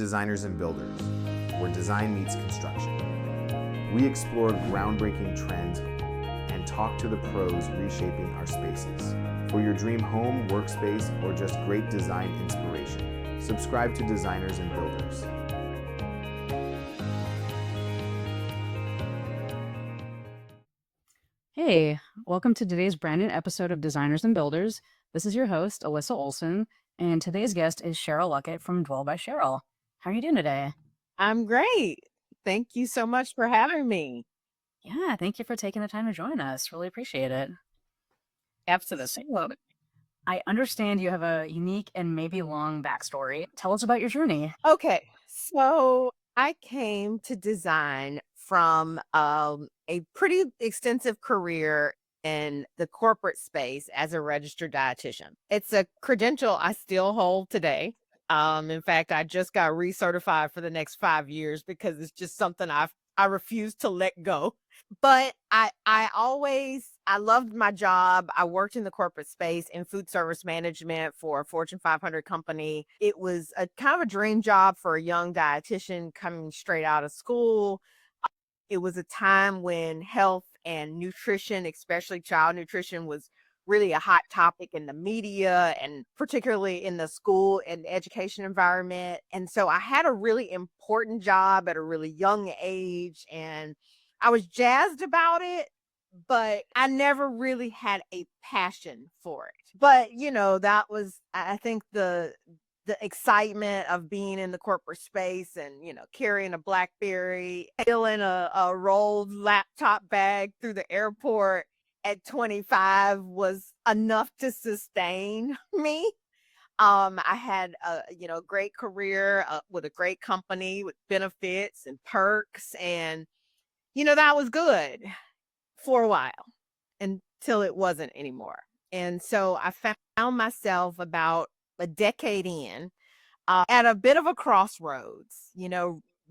Designers and Builders, where design meets construction. We explore groundbreaking trends and talk to the pros reshaping our spaces. For your dream home, workspace, or just great design inspiration, subscribe to Designers and Builders. Hey, welcome to today's brand new episode of Designers and Builders. This is your host, Alyssa Olson, and today's guest is Cheryl Luckett from Dwell By Cheryl. How are you doing today? I'm great. Thank you so much for having me. Yeah, thank you for taking the time to join us. Really appreciate it. Absolutely. So, I understand you have a unique and maybe long backstory. Tell us about your journey. Okay, so I came to design from a pretty extensive career in the corporate space as a registered dietitian. It's a credential I still hold today. In fact, I just got recertified for the next 5 years because it's just something I refuse to let go. But I loved my job. I worked in the corporate space in food service management for a Fortune 500 company. It was a kind of a dream job for a young dietitian coming straight out of school. It was a time when health and nutrition, especially child nutrition, was really a hot topic in the media and particularly in the school and education environment. And so I had a really important job at a really young age, and I was jazzed about it, but I never really had a passion for it. But, that was, I think, the excitement of being in the corporate space and, carrying a BlackBerry, filling a rolled laptop bag through the airport at 25 was enough to sustain me. I had a, great career with a great company with benefits and perks, and that was good for a while until it wasn't anymore. And so I found myself about a decade in at a bit of a crossroads,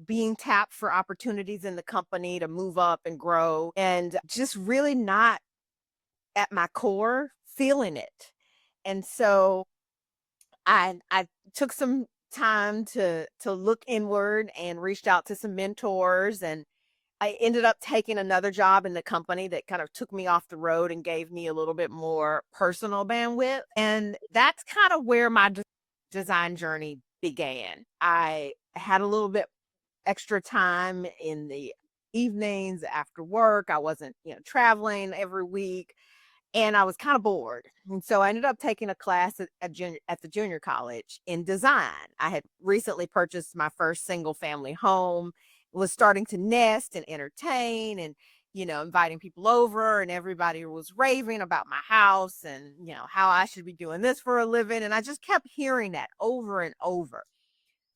being tapped for opportunities in the company to move up and grow, and just really not at my core feeling it. And so I took some time to look inward and reached out to some mentors, and I ended up taking another job in the company that kind of took me off the road and gave me a little bit more personal bandwidth. And that's kind of where my design journey began. I had a little bit extra time in the evenings after work. I wasn't, traveling every week, and I was kind of bored. And so I ended up taking a class at the junior college in design. I had recently purchased my first single family home, was starting to nest and entertain and, inviting people over, and everybody was raving about my house and, how I should be doing this for a living. And I just kept hearing that over and over.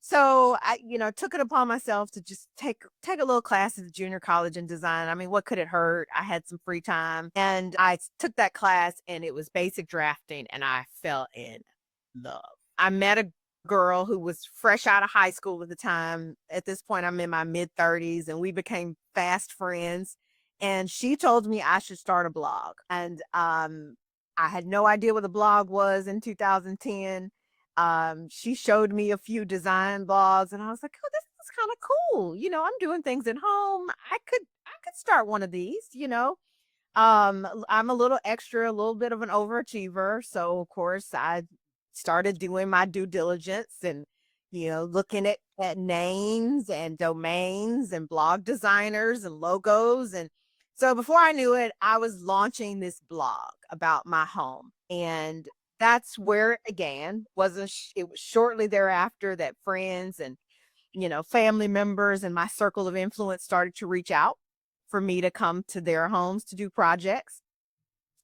So I, took it upon myself to just take a little class at the junior college in design. I mean, what could it hurt? I had some free time, and I took that class, and it was basic drafting, and I fell in love. I met a girl who was fresh out of high school at the time. At this point, I'm in my mid 30s, and we became fast friends. And she told me I should start a blog. And I had no idea what a blog was in 2010. She showed me a few design blogs, and I was like, oh, this is kind of cool. I'm doing things at home. I could start one of these. I'm a little extra, a little bit of an overachiever. So of course I started doing my due diligence and, looking at names and domains and blog designers and logos. And so before I knew it, I was launching this blog about my home. And that's where it began. It was shortly thereafter that friends and, family members and my circle of influence started to reach out for me to come to their homes to do projects.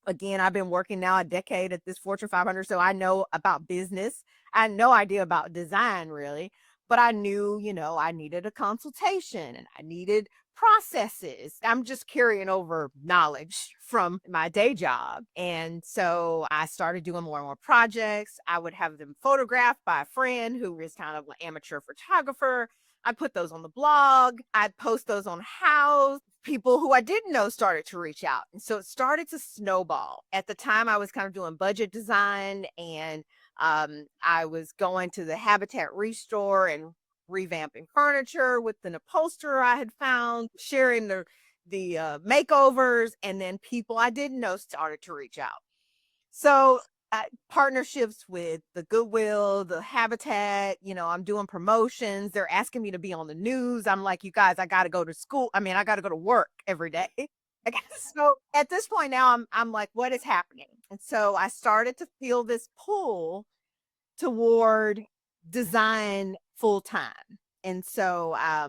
Again, I've been working now a decade at this Fortune 500, so I know about business. I had no idea about design really, but I knew, I needed a consultation and I needed processes. I'm just carrying over knowledge from my day job. And so I started doing more and more projects. I would have them photographed by a friend who is kind of an amateur photographer. I'd put those on the blog. I'd post those on House. People who I didn't know started to reach out. And so it started to snowball. At the time, I was kind of doing budget design, and I was going to the Habitat Restore and revamping furniture with an upholsterer I had found, sharing the makeovers, and then people I didn't know started to reach out. So partnerships with the Goodwill, the Habitat, I'm doing promotions. They're asking me to be on the news. I'm like, you guys, I got to go to school. I mean, I got to go to work every day. So at this point now, I'm like, what is happening? And so I started to feel this pull toward design full time. And so I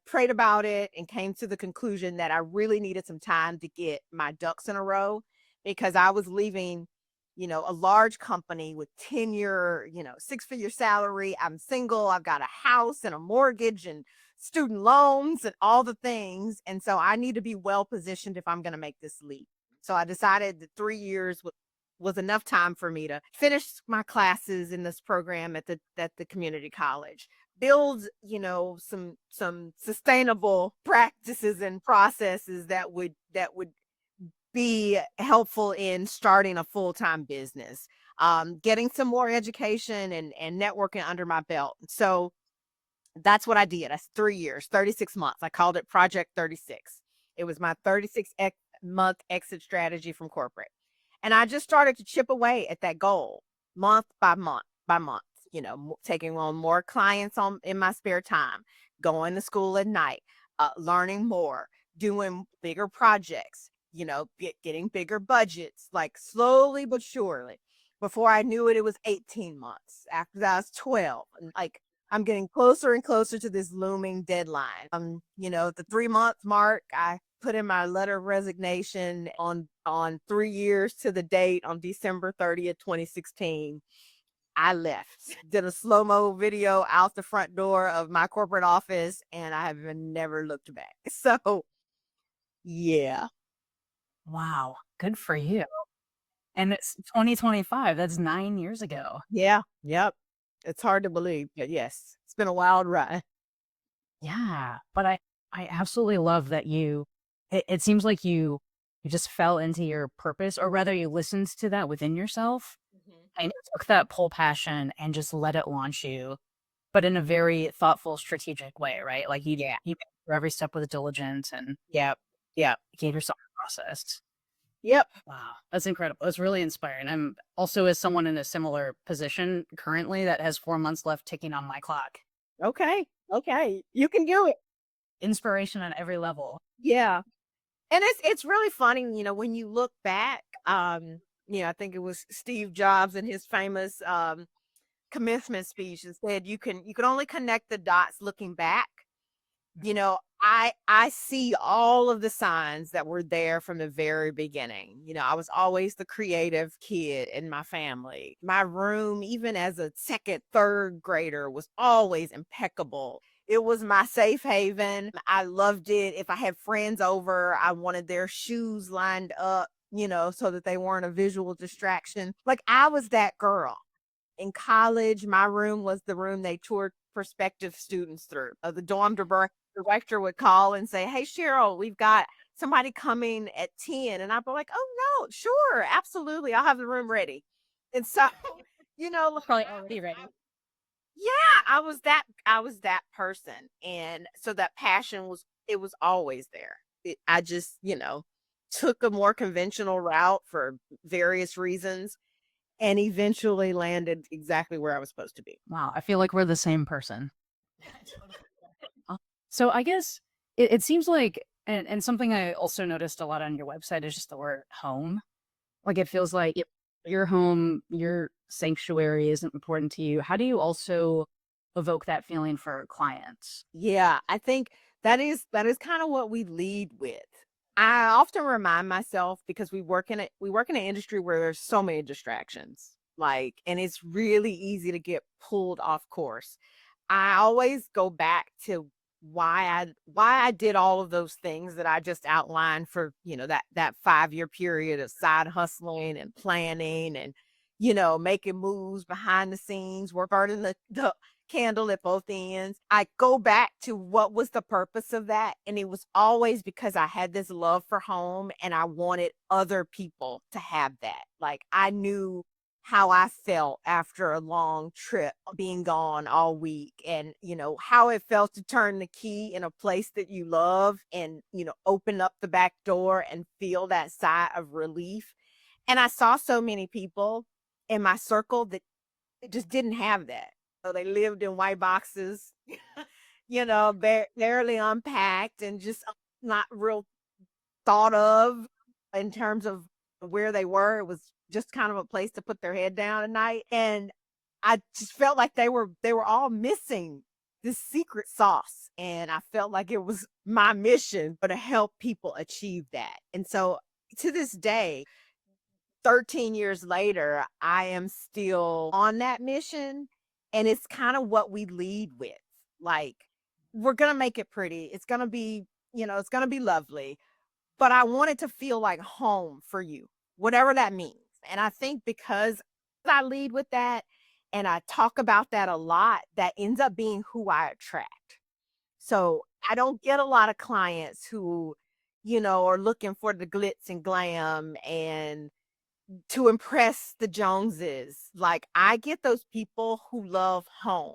prayed about it and came to the conclusion that I really needed some time to get my ducks in a row, because I was leaving, a large company with tenure, 6-figure salary. I'm single. I've got a house and a mortgage and student loans and all the things. And so I need to be well positioned if I'm going to make this leap. So I decided that 3 years was enough time for me to finish my classes in this program at the community college, build, some sustainable practices and processes that would be helpful in starting a full-time business, getting some more education and networking under my belt. So that's what I did. That's 3 years, 36 months. I called it Project 36. It was my 36-month exit strategy from corporate. And I just started to chip away at that goal month by month by month, taking on more clients in my spare time, going to school at night, learning more, doing bigger projects, getting bigger budgets, like slowly but surely. Before I knew it, it was 18 months. After that, I was 12. And like, I'm getting closer and closer to this looming deadline. The 3-month mark, I put in my letter of resignation on 3 years to the date on December 30th, 2016. I left, did a slow-mo video out the front door of my corporate office, and I have never looked back. So, yeah. Wow. Good for you. And it's 2025. That's 9 years ago. Yeah. Yep. It's hard to believe, but yes, it's been a wild ride. Yeah. But I absolutely love that it seems like you just fell into your purpose, or rather you listened to that within yourself and took that pull passion and just let it launch you, but in a very thoughtful, strategic way, right? Like you went through every step with diligence and Yep. Yep. gave yourself a process. Yep. Wow, that's incredible. It's really inspiring. I'm also, as someone in a similar position currently that has 4 months left ticking on my clock. Okay. Okay. You can do it. Inspiration on every level. Yeah. And it's really funny, when you look back, I think it was Steve Jobs in his famous commencement speech that said you can only connect the dots looking back. I see all of the signs that were there from the very beginning. I was always the creative kid in my family. My room, even as a second, third grader, was always impeccable. It was my safe haven. I loved it. If I had friends over, I wanted their shoes lined up, so that they weren't a visual distraction. Like, I was that girl. In college, my room was the room they toured prospective students through. The dorm director would call and say, "Hey, Cheryl, we've got somebody coming at 10." And I'd be like, "Oh, no, sure, absolutely. I'll have the room ready." And so, Probably already ready. yeah, I was that person. And so that passion was always there. I just, took a more conventional route for various reasons and eventually landed exactly where I was supposed to be. Wow, I feel like we're the same person. So I guess it seems like, and something I also noticed a lot on your website is just the word home. Like it feels like your home, your sanctuary isn't important to you. How do you also evoke that feeling for clients? Yeah, I think that is kind of what we lead with. I often remind myself, because we work in an industry where there's so many distractions, like, and it's really easy to get pulled off course. I always go back to why I did all of those things that I just outlined for, that 5-year period of side hustling and planning and, making moves behind the scenes, work burning the candle at both ends. I go back to what was the purpose of that. And it was always because I had this love for home and I wanted other people to have that. Like, I knew how I felt after a long trip, being gone all week, and, how it felt to turn the key in a place that you love and, open up the back door and feel that sigh of relief. And I saw so many people in my circle that just didn't have that. So they lived in white boxes, barely unpacked and just not real thought of in terms of where they were. It was just kind of a place to put their head down at night. And I just felt like they were all missing this secret sauce. And I felt like it was my mission, but to help people achieve that. And so to this day, 13 years later, I am still on that mission. And it's kind of what we lead with. Like, we're going to make it pretty. It's going to be, it's going to be lovely, but I want it to feel like home for you, whatever that means. And I think because I lead with that and I talk about that a lot, that ends up being who I attract. So I don't get a lot of clients who, are looking for the glitz and glam and to impress the Joneses. Like, I get those people who love home,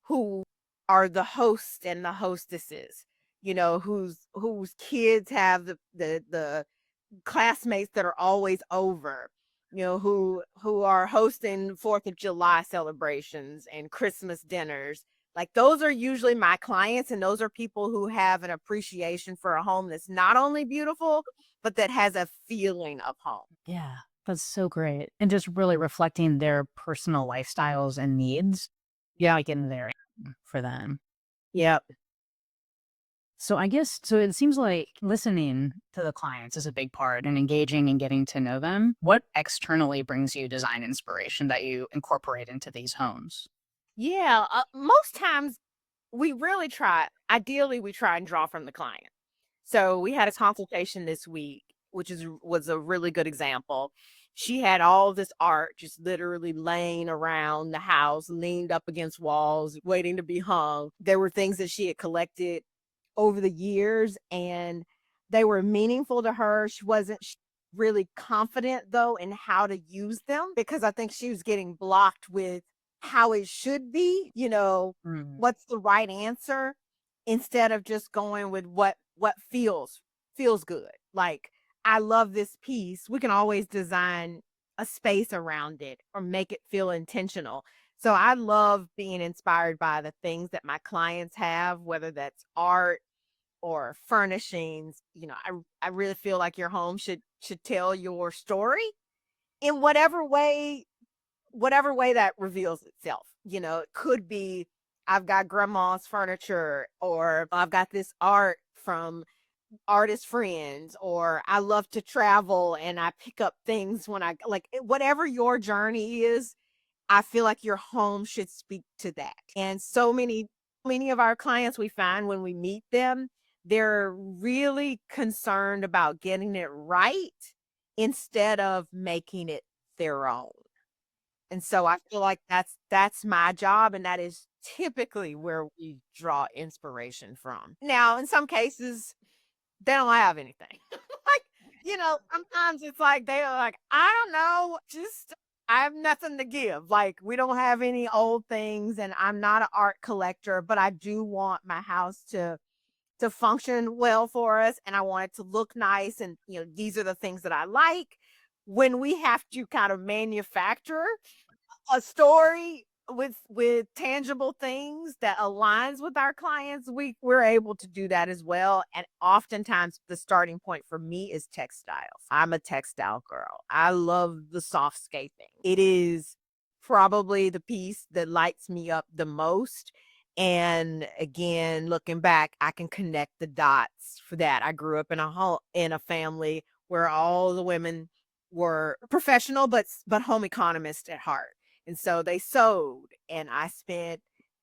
who are the hosts and the hostesses, whose kids have the classmates that are always over, who are hosting 4th of July celebrations and Christmas dinners. Like, those are usually my clients, and those are people who have an appreciation for a home that's not only beautiful, but that has a feeling of home. Yeah, that's so great. And just really reflecting their personal lifestyles and needs. Yeah, like in there for them. Yep. So I guess so it seems like listening to the clients is a big part and engaging and getting to know them. What externally brings you design inspiration that you incorporate into these homes? Yeah. Most times ideally, we try and draw from the client. So we had a consultation this week, which was a really good example. She had all this art just literally laying around the house, leaned up against walls, waiting to be hung. There were things that she had collected over the years, and they were meaningful to her. She wasn't really confident, though, in how to use them, because I think she was getting blocked with how it should be, Mm. what's the right answer, instead of just going with what feels good. Like, I love this piece. We can always design a space around it or make it feel intentional. So I love being inspired by the things that my clients have, whether that's art or furnishings. I really feel like your home should tell your story in whatever way that reveals itself. It could be, I've got grandma's furniture, or I've got this art from artist friends, or I love to travel and I pick up things when I like whatever your journey is. I feel like your home should speak to that. And so many of our clients, we find when we meet them, they're really concerned about getting it right instead of making it their own. And so I feel like that's my job, and that is typically where we draw inspiration from. Now, in some cases, they don't have anything. Like, sometimes it's like they're like, I don't know, just I have nothing to give. Like, we don't have any old things, and I'm not an art collector, but I do want my house to function well for us, and I want it to look nice, and these are the things that I like. When we have to kind of manufacture a story with tangible things that aligns with our clients, we're able to do that as well. And oftentimes the starting point for me is textiles. I'm a textile girl. I love the softscaping. It is probably the piece that lights me up the most. And again, looking back, I can connect the dots for that. I grew up in a family where all the women were professional, but home economists at heart. And so they sewed, and I spent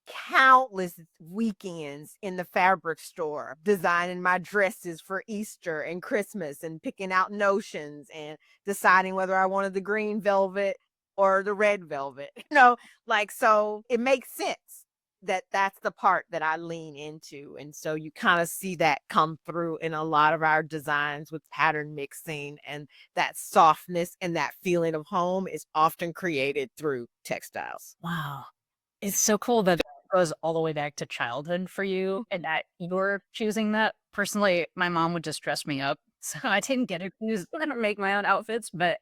countless weekends in the fabric store designing my dresses for Easter and Christmas, and picking out notions and deciding whether I wanted the green velvet or the red velvet. Like, so it makes sense that's the part that I lean into. And so you kind of see that come through in a lot of our designs with pattern mixing, and that softness and that feeling of home is often created through textiles. Wow. It's so cool that it goes all the way back to childhood for you and that you're choosing that. Personally, my mom would just dress me up. So I didn't get to choose and make my own outfits, but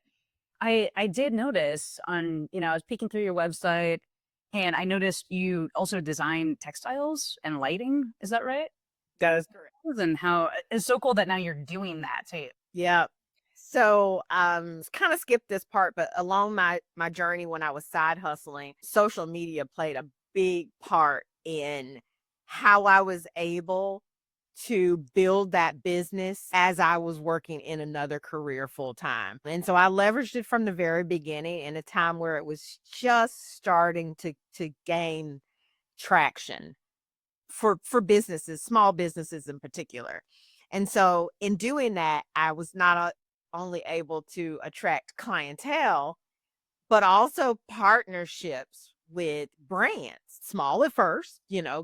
I did notice on, I was peeking through your website and I noticed you also design textiles and lighting. Is that right? That is correct. And how it's so cool that now you're doing that too. Yeah. So, kind of skipped this part, but along my journey when I was side hustling, social media played a big part in how I was able to build that business as I was working in another career full time. And so I leveraged it from the very beginning in a time where it was just starting to gain traction for businesses, small businesses in particular. And so in doing that, I was not only able to attract clientele, but also partnerships with brands, small at first,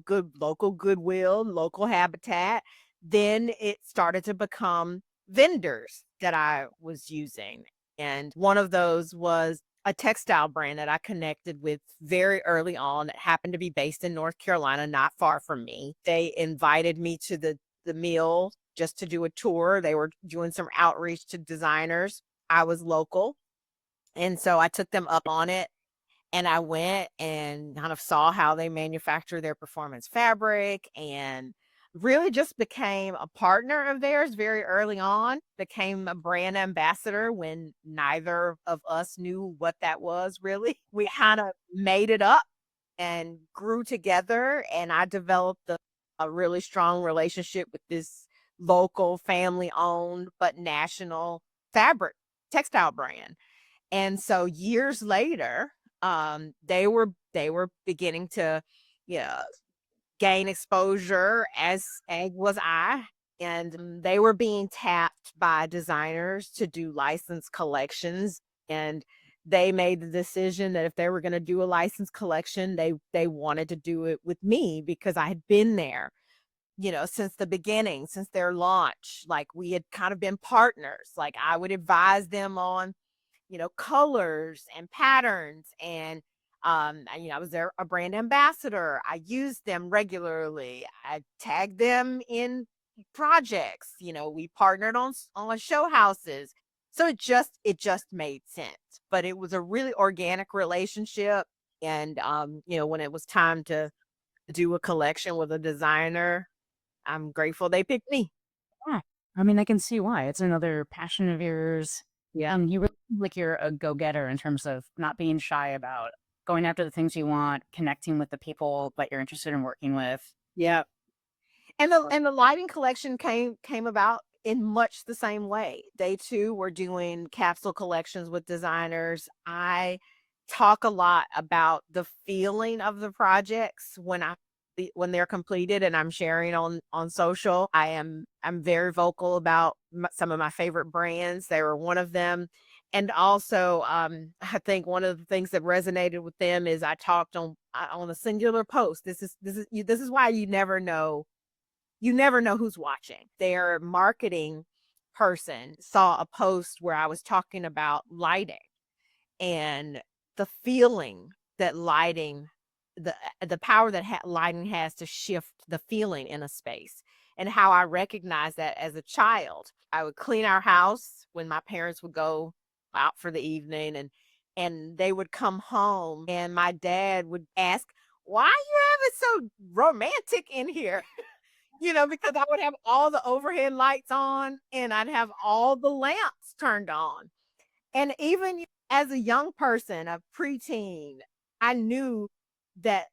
good local goodwill, local habitat. Then it started to become vendors that I was using. And one of those was a textile brand that I connected with very early on that happened to be based in North Carolina, not far from me. They invited me to the mill just to do a tour. They were doing some outreach to designers. I was local. And so I took them up on it, and I went and kind of saw how they manufacture their performance fabric, and really just became a partner of theirs very early on, became a brand ambassador when neither of us knew what that was really. We kind of made it up and grew together, and I developed a really strong relationship with this local family owned but national fabric textile brand. And so years later, they were beginning to, yeah, gain exposure as was I, and they were being tapped by designers to do licensed collections. And they made the decision that if they were going to do a licensed collection, they wanted to do it with me because I had been there, since the beginning, since their launch. Like, we had kind of been partners. Like, I would advise them on colors and patterns. And I was there, a brand ambassador. I used them regularly. I tagged them in projects. We partnered on show houses. So it just made sense. But it was a really organic relationship. And when it was time to do a collection with a designer, I'm grateful they picked me. Yeah. I mean, I can see why. It's another passion of yours. Yeah. And you really seem like you're a go-getter in terms of not being shy about going after the things you want, connecting with the people that you're interested in working with. Yeah. And the lighting collection came about in much the same way. They too were doing capsule collections with designers. I talk a lot about the feeling of the projects when they're completed, and I'm sharing on social. I'm very vocal about some of my favorite brands. They were one of them. And also, I think one of the things that resonated with them is I talked on a singular post. This is why you never know who's watching. Their marketing person saw a post where I was talking about lighting and the feeling that lighting, the power that lighting has to shift the feeling in a space, and how I recognized that as a child. I would clean our house when my parents would go out for the evening, and they would come home, and my dad would ask, "Why you have it so romantic in here?" Because I would have all the overhead lights on, and I'd have all the lamps turned on. And even as a young person, a preteen, I knew that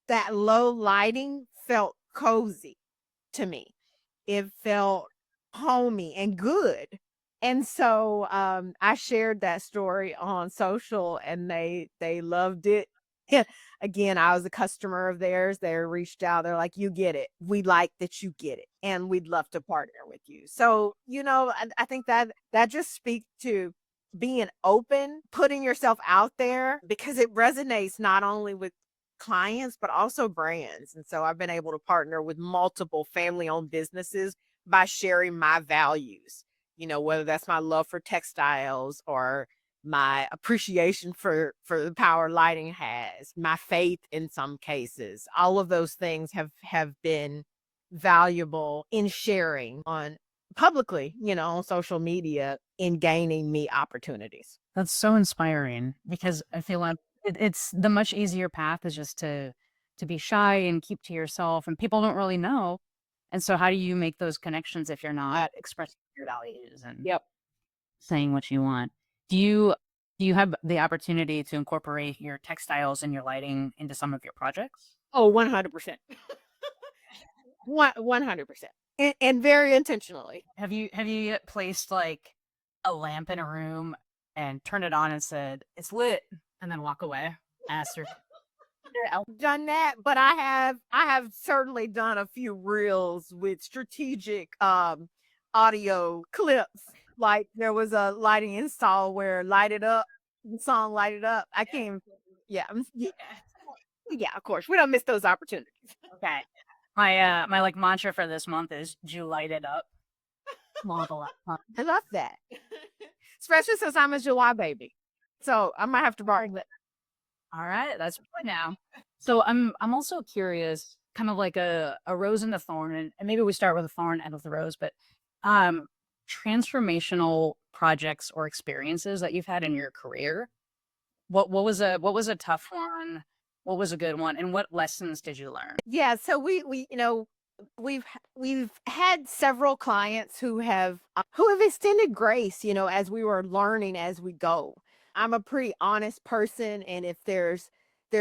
that low lighting felt cozy to me. It felt homey and good. And so I shared that story on social, and they loved it. Yeah. Again, I was a customer of theirs. They reached out. They're like, "You get it. We like that you get it, and we'd love to partner with you." So, I think that just speaks to being open, putting yourself out there, because it resonates not only with clients, but also brands. And so I've been able to partner with multiple family-owned businesses by sharing my values, whether that's my love for textiles or my appreciation for the power lighting has, my faith in some cases. All of those things have been valuable in sharing on publicly, on social media, in gaining me opportunities. That's so inspiring because I feel like it's the much easier path is just to be shy and keep to yourself, and people don't really know. And so, how do you make those connections if you're not expressing your values and Yep. saying what you want? Do you have the opportunity to incorporate your textiles and your lighting into some of your projects? Oh, 100%. 100%. And very intentionally. Have you yet placed like a lamp in a room and turned it on and said it's lit and then walk away? Asked her. Done that, but I have certainly done a few reels with strategic audio clips. Like there was a lighting install where Light It Up, the song Light It Up. I came yeah, yeah, of course. We don't miss those opportunities. Okay. My like mantra for this month is "You light it up." Model up. I love that. Especially since I'm a July baby. So I might have to borrow that. All right, that's good now. So I'm also curious, kind of like a rose and a thorn, and maybe we start with a thorn and with the rose, but um transformational projects or experiences that you've had in your career. What was a tough one? What was a good one? And what lessons did you learn? Yeah, so we've had several clients who have extended grace, as we were learning as we go. I'm a pretty honest person, and if there's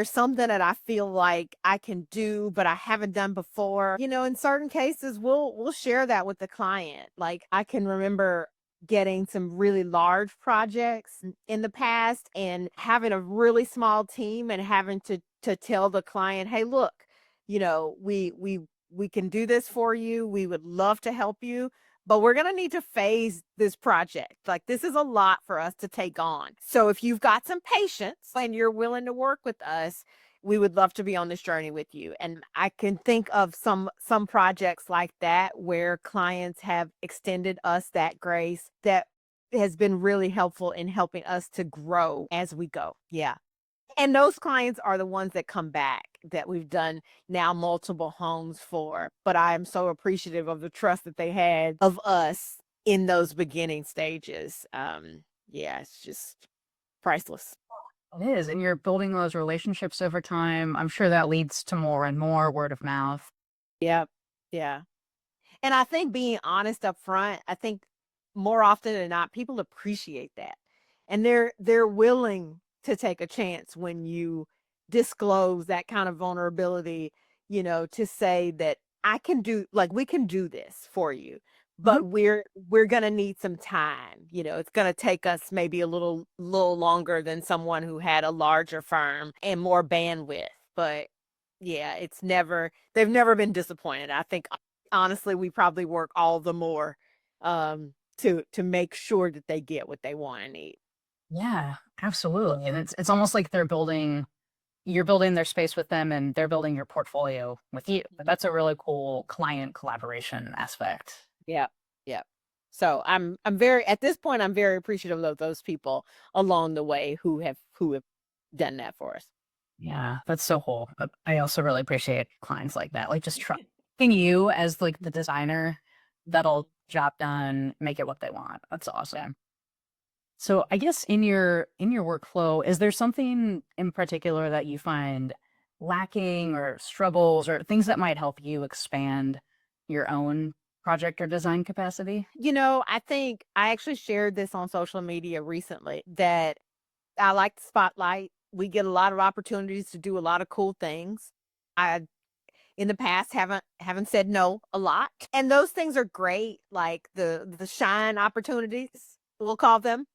something that I feel like I can do but I haven't done before, in certain cases we'll share that with the client. Like I can remember getting some really large projects in the past and having a really small team and having to tell the client, "Hey, look, we can do this for you. We would love to help you, but we're going to need to phase this project. Like this is a lot for us to take on. So if you've got some patience and you're willing to work with us, we would love to be on this journey with you." And I can think of some projects like that where clients have extended us that grace that has been really helpful in helping us to grow as we go. Yeah. And those clients are the ones that come back that we've done now multiple homes for. But I am so appreciative of the trust that they had of us in those beginning stages. Yeah, it's just priceless. It is, and you're building those relationships over time. I'm sure that leads to more and more word of mouth. Yep. Yeah. And I think being honest up front, I think more often than not, people appreciate that. And they're willing to take a chance when you disclose that kind of vulnerability, to say that I can do like we can do this for you, Mhm. but we're gonna need some time. It's gonna take us maybe a little longer than someone who had a larger firm and more bandwidth. But yeah, they've never been disappointed. I think honestly, we probably work all the more to make sure that they get what they want and need. Yeah, absolutely. And it's almost like you're building their space with them and they're building your portfolio with you. But that's a really cool client collaboration aspect. Yeah. Yeah. So I'm very at this point I'm very appreciative of those people along the way who have done that for us. Yeah, that's so cool. But I also really appreciate clients like that. Like just trusting you as like the designer that'll job done, make it what they want. That's Yeah. awesome. So I guess in your workflow, is there something in particular that you find lacking or struggles or things that might help you expand your own project or design capacity? I think I actually shared this on social media recently that I like the spotlight. We get a lot of opportunities to do a lot of cool things. I in the past haven't said no a lot. And those things are great, like the shine opportunities, we'll call them.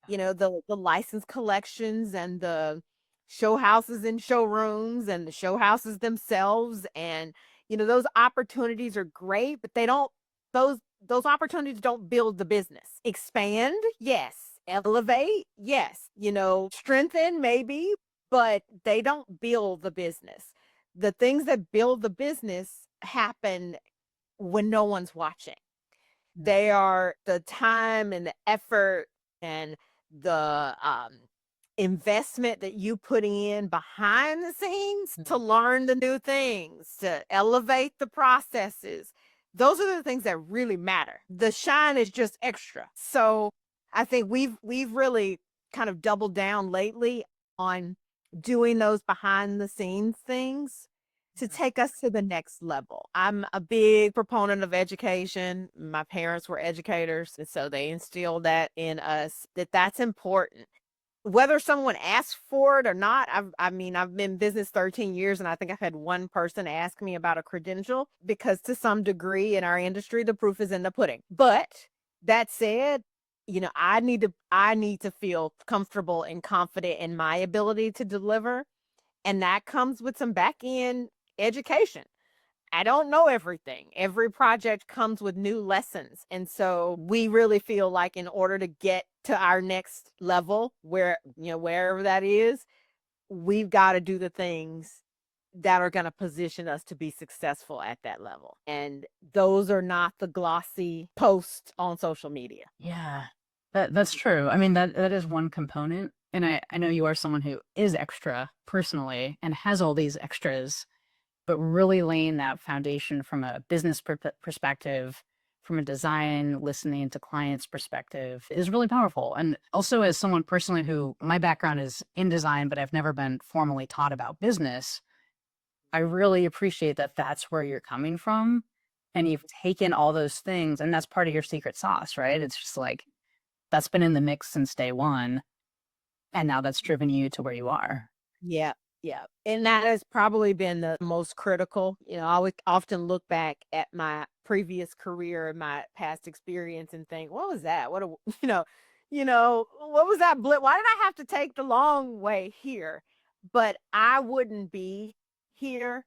The license collections and the show houses and showrooms and the show houses themselves. And, those opportunities are great, but those, those opportunities don't build the business. Expand, yes. Elevate, yes. Strengthen, maybe. but they don't build the business. The things that build the business happen when no one's watching. They are the time and the effort and the investment that you put in behind the scenes to learn the new things, to elevate the processes. Those are the things that really matter. The shine is just extra. So I think we've really kind of doubled down lately on doing those behind the scenes things to take us to the next level. I'm a big proponent of education. My parents were educators, and so they instilled that in us, that that's important. Whether someone asks for it or not, I've been in business 13 years, and I think I've had one person ask me about a credential, because to some degree in our industry, the proof is in the pudding. But that said, I need to feel comfortable and confident in my ability to deliver. And that comes with some back end education. I don't know everything. Every project comes with new lessons. And so we really feel like in order to get to our next level, wherever that is, we've got to do the things that are going to position us to be successful at that level. And those are not the glossy posts on social media. Yeah, that's true. I mean, that is one component. And I know you are someone who is extra personally and has all these extras, but really laying that foundation from a business perspective, from a design, listening to clients' perspective is really powerful. And also, as someone personally who my background is in design, but I've never been formally taught about business, I really appreciate that that's where you're coming from. And you've taken all those things, and that's part of your secret sauce, right? It's just like that's been in the mix since day one. And now that's driven you to where you are. Yeah. Yeah. And that has probably been the most critical. I would often look back at my previous career and my past experience and think, what was that? What was that blip? Why did I have to take the long way here? But I wouldn't be here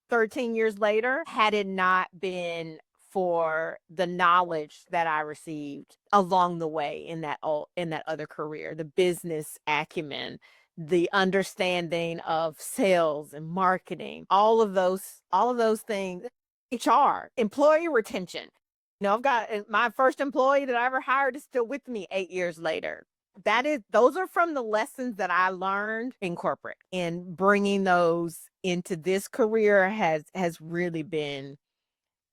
13 years later had it not been for the knowledge that I received along the way in that other career, the business acumen, the understanding of sales and marketing, all of those things, HR, employee retention. I've got my first employee that I ever hired is still with me 8 years later. Those are from the lessons that I learned in corporate, and bringing those into this career has really been,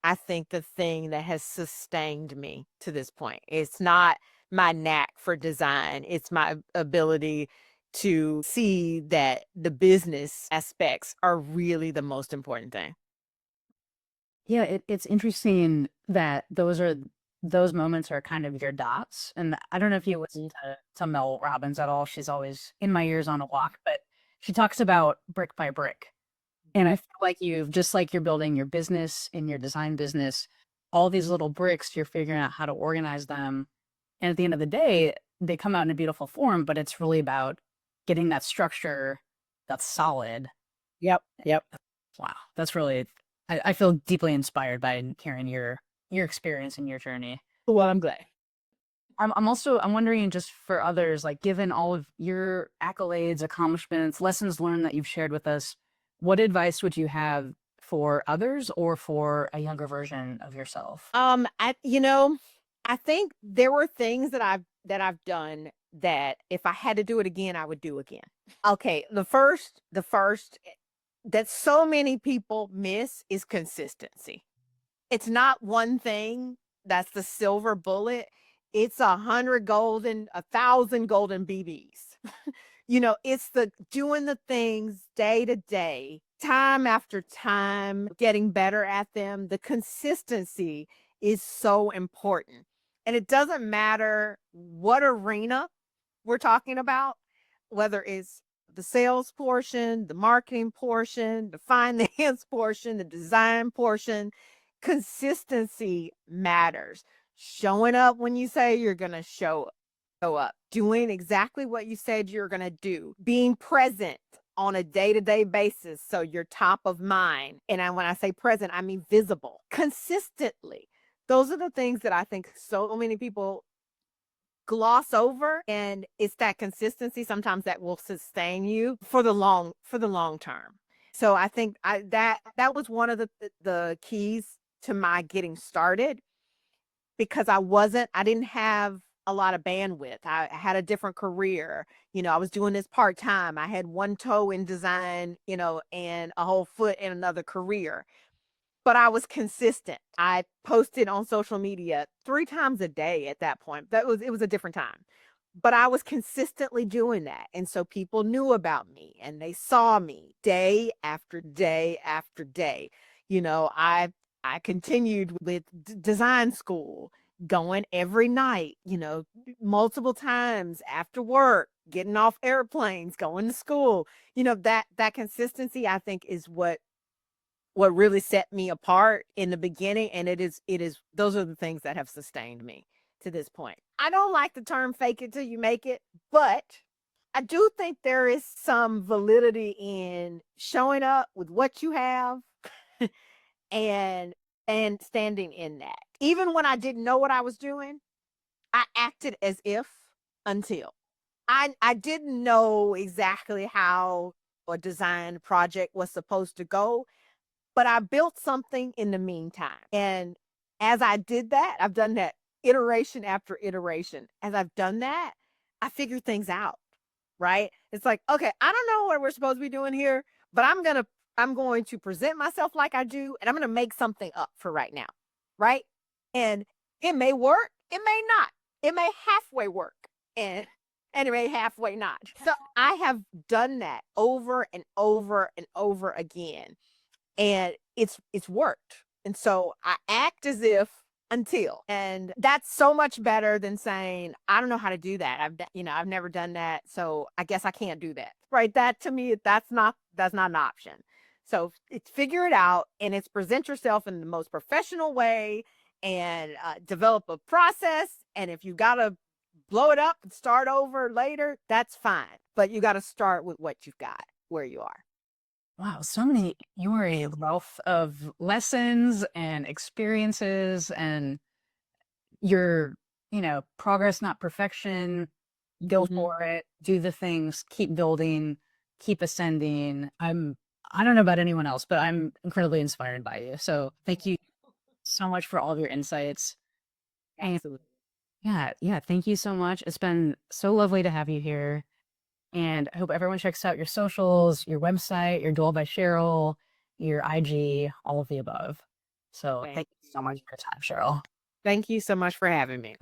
I think, the thing that has sustained me to this point. It's not my knack for design. It's my ability to see that the business aspects are really the most important thing. Yeah, it's interesting that those moments are kind of your dots. And I don't know if you listen to Mel Robbins at all. She's always in my ears on a walk, but she talks about brick by brick. And I feel like just like you're building your business in your design business, all these little bricks, you're figuring out how to organize them. And at the end of the day, they come out in a beautiful form, but it's really about getting that structure that's solid. Yep. Yep. Wow. That's really, I feel deeply inspired by hearing your experience and your journey. Well, I'm glad. I'm wondering, just for others, like given all of your accolades, accomplishments, lessons learned that you've shared with us, what advice would you have for others or for a younger version of yourself? I think there were things that I've done that if I had to do it again, I would do again. Okay, the first that so many people miss is consistency. It's not one thing that's the silver bullet. It's 1,000 golden BBs. It's the doing the things day to day, time after time, getting better at them. The consistency is so important. And it doesn't matter what arena we're talking about, whether it's the sales portion, the marketing portion, the finance portion, the design portion. Consistency matters. Showing up when you say you're going to show up, doing exactly what you said you're going to do, being present on a day-to-day basis so you're top of mind. And when I say present, I mean visible consistently. Those are the things that I think so many people gloss over, and it's that consistency sometimes that will sustain you for the long term. So I think that was one of the keys to my getting started, because I didn't have a lot of bandwidth. I had a different career. I was doing this part-time. I had one toe in design, and a whole foot in another career. But I was consistent. I posted on social media 3 times a day at that point. It was a different time. But I was consistently doing that. And so people knew about me and they saw me day after day after day. I continued with design school, going every night, multiple times after work, getting off airplanes, going to school. That consistency, I think, is what really set me apart in the beginning, and it is those are the things that have sustained me to this point. I don't like the term fake it till you make it, but I do think there is some validity in showing up with what you have and standing in that. Even when I didn't know what I was doing, I acted as if, until I didn't know exactly how a design project was supposed to go, but I built something in the meantime. And as I did that, I've done that iteration after iteration. As I've done that, I figured things out, right? It's like, okay, I don't know what we're supposed to be doing here, but I'm going to present myself like I do, and I'm going to make something up for right now, right? And it may work, it may not. It may halfway work, and it may halfway not. So I have done that over and over and over again, and it's worked. And so I act as if, until, and that's so much better than saying I don't know how to do that. I've never done that, so I guess I can't do that. Right? That, to me, that's not an option. So it's figure it out, and it's present yourself in the most professional way, and develop a process. And if you gotta blow it up and start over later, that's fine. But you got to start with what you've got, where you are. Wow, you are a wealth of lessons and experiences, and your, progress, not perfection. Go Mhm. for it, do the things, keep building, keep ascending. I don't know about anyone else, but I'm incredibly inspired by you. So thank you so much for all of your insights. And Absolutely. yeah, yeah, thank you so much. It's been so lovely to have you here. And I hope everyone checks out your socials, your website, your Dwell by Cheryl, your IG, all of the above. So thank Thank you so much you. for your time, Cheryl. Thank you so much for having me.